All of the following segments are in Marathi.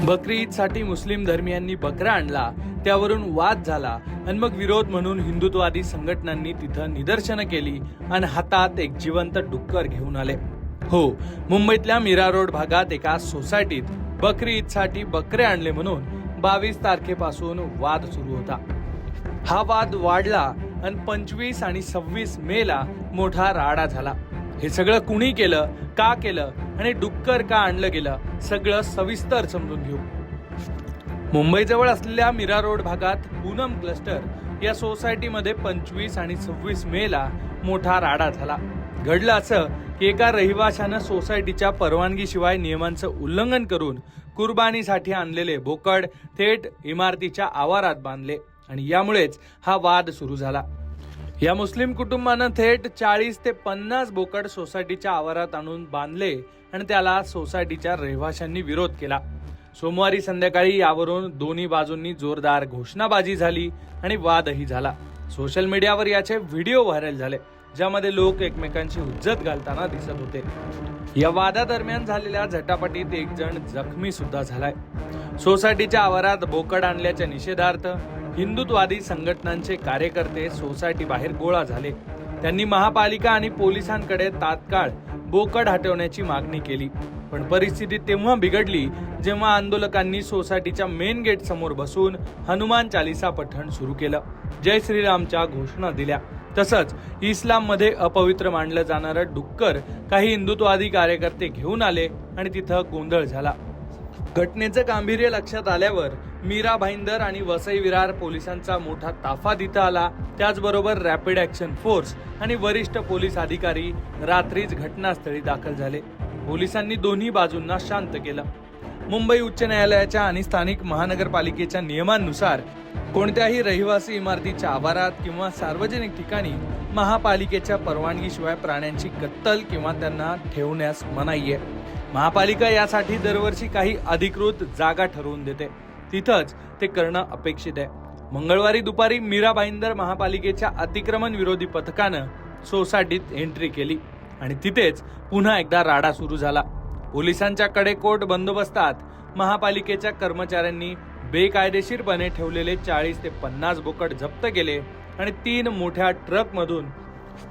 बकरी ईदसाठी मुस्लिम धर्मियांनी बकरा आणला, त्यावरून वाद झाला आणि मग विरोध म्हणून हिंदुत्ववादी संघटनांनी तिथं निदर्शनं केली आणि हातात एक जिवंत डुक्कर घेऊन आले. हो, मुंबईतल्या मीरा रोड भागात एका सोसायटीत बकरी ईदसाठी बकरे आणले म्हणून 22 तारखेपासून वाद सुरू होता. हा वाद वाढला आणि 25 आणि 26 मेला मोठा राडा झाला. हे सगळं कुणी केलं, का केलं आणि डुक्कर का आणलं गेलं, सगळं सविस्तर समजून घेऊ. मुंबईजवळ असलेल्या मीरा रोड भागात पूनम क्लस्टर या सोसायटीमध्ये 25 आणि 26 मेला मोठा राडा झाला. घडलं असं की एका रहिवाशानं सोसायटीच्या परवानगीशिवाय नियमांचं उल्लंघन करून कुर्बानीसाठी आणलेले बोकड थेट इमारतीच्या आवारात बांधले आणि यामुळेच हा वाद सुरू झाला. या मुस्लिम कुटुंबानं थेट 40 ते 50 बोकड सोसायटीच्या आवारात आणून बांधले आणि त्याला सोसायटीच्या रहिवाशांनी विरोध केला. सोमवारी संध्याकाळी यावरून दोन्ही बाजूंनी जोरदार घोषणाबाजी झाली आणि वादही झाला. सोशल मीडियावर याचे व्हिडिओ व्हायरल झाले, ज्यामध्ये लोक एकमेकांची हुज्जत घालताना दिसत होते. या वादादरम्यान झालेल्या झटापटीत एक जण जखमी सुद्धा झालाय. सोसायटीच्या आवारात बोकड आणल्याच्या निषेधार्थ हिंदुत्ववादी संघटनांचे कार्यकर्ते सोसायटी बाहेर गोळा झाले. त्यांनी महापालिका आणि पोलिसांकडे तात्काळ बोकड हटवण्याची मागणी केली. पण परिस्थिती तेव्हा बिघडली जेव्हा आंदोलकांनी सोसायटीच्या मेन गेट समोर बसून हनुमान चालीसा पठण सुरू केलं, जय श्रीरामच्या घोषणा दिल्या. तसंच इस्लाममध्ये अपवित्र मानलं जाणारं डुक्कर काही हिंदुत्ववादी कार्यकर्ते घेऊन आले आणि तिथं गोंधळ झाला. घटनेचं गांभीर्य लक्षात आल्यावर मीरा भाईंदर आणि वसई विरार पोलिसांचा मोठा ताफा तिथं आला. त्याचबरोबर रॅपिड ऍक्शन फोर्स आणि वरिष्ठ पोलीस अधिकारी रात्रीच घटनास्थळी दाखल झाले. पोलिसांनी दोन्ही बाजूंना शांत केलं. मुंबई उच्च न्यायालयाच्या आणि स्थानिक महानगरपालिकेच्या नियमांनुसार कोणत्याही रहिवासी इमारतीच्या आवारात किंवा सार्वजनिक ठिकाणी महापालिकेच्या परवानगीशिवाय प्राण्यांची कत्तल किंवा त्यांना ठेवण्यास मनाई आहे. महापालिका यासाठी दरवर्षी काही अधिकृत जागा ठरवून देते. तिथंच ते करणं अपेक्षित आहे. मंगळवारी दुपारी मीरा भाईंदर महापालिकेच्या अतिक्रमण विरोधी पथकानं सोसायटीत एंट्री केली आणि तिथेच पुन्हा एकदा राडा सुरू झाला. पोलिसांच्या कडेकोट बंदोबस्तात महापालिकेच्या कर्मचाऱ्यांनी बेकायदेशीरपणे ठेवलेले 40 ते 50 बोकड जप्त केले आणि 3 मोठ्या ट्रकमधून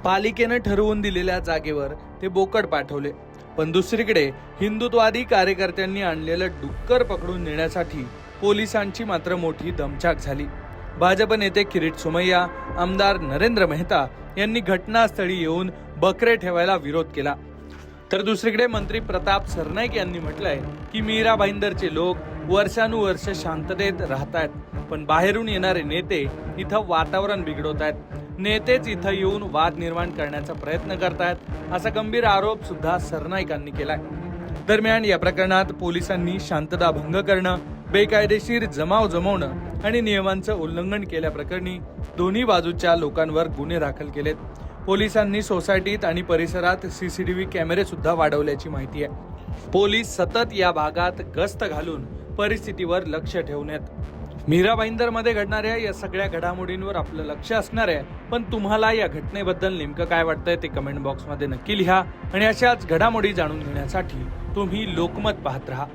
पालिकेनं ठरवून दिलेल्या जागेवर ते बोकड पाठवले. पण दुसरीकडे हिंदुत्ववादी कार्यकर्त्यांनी आणलेलं डुक्कर पकडून नेण्यासाठी पोलिसांची मात्र मोठी दमछाक झाली. भाजप नेते किरीट सोमय्या, आमदार नरेंद्र मेहता यांनी घटनास्थळी येऊन बकरे ठेवायला विरोध केला. तर दुसरीकडे मंत्री प्रताप सरनाईक यांनी म्हटलंय की मीरा भाईंदरचे लोक वर्षानुवर्ष शांततेत राहतायत, पण बाहेरून येणारे नेते इथं वातावरण बिघडवतायत. नेतेच इथं येऊन वाद निर्माण करण्याचा प्रयत्न करतायत, असा गंभीर आरोप सुद्धा सरनाईकांनी केलाय. दरम्यान या प्रकरणात पोलिसांनी शांतता भंग करणं, बेकायदेशीर जमाव जमवणं आणि नियमांचं उल्लंघन केल्याप्रकरणी दोन्ही बाजूच्या लोकांवर गुन्हे दाखल केलेत. पोलिसांनी सोसायटीत आणि परिसरात सीसीटीव्ही कॅमेरे सुद्धा वाढवल्याची माहिती आहे. पोलीस सतत या भागात गस्त घालून परिस्थितीवर लक्ष ठेवण्यात. मीरा भाईंदरमध्ये घडणाऱ्या या सगळ्या घडामोडींवर आपलं लक्ष असणार आहे. पण तुम्हाला या घटनेबद्दल नेमकं काय वाटतंय ते कमेंट बॉक्समध्ये नक्की लिहा आणि अशाच घडामोडी जाणून घेण्यासाठी तुम्ही लोकमत पाहत राहा.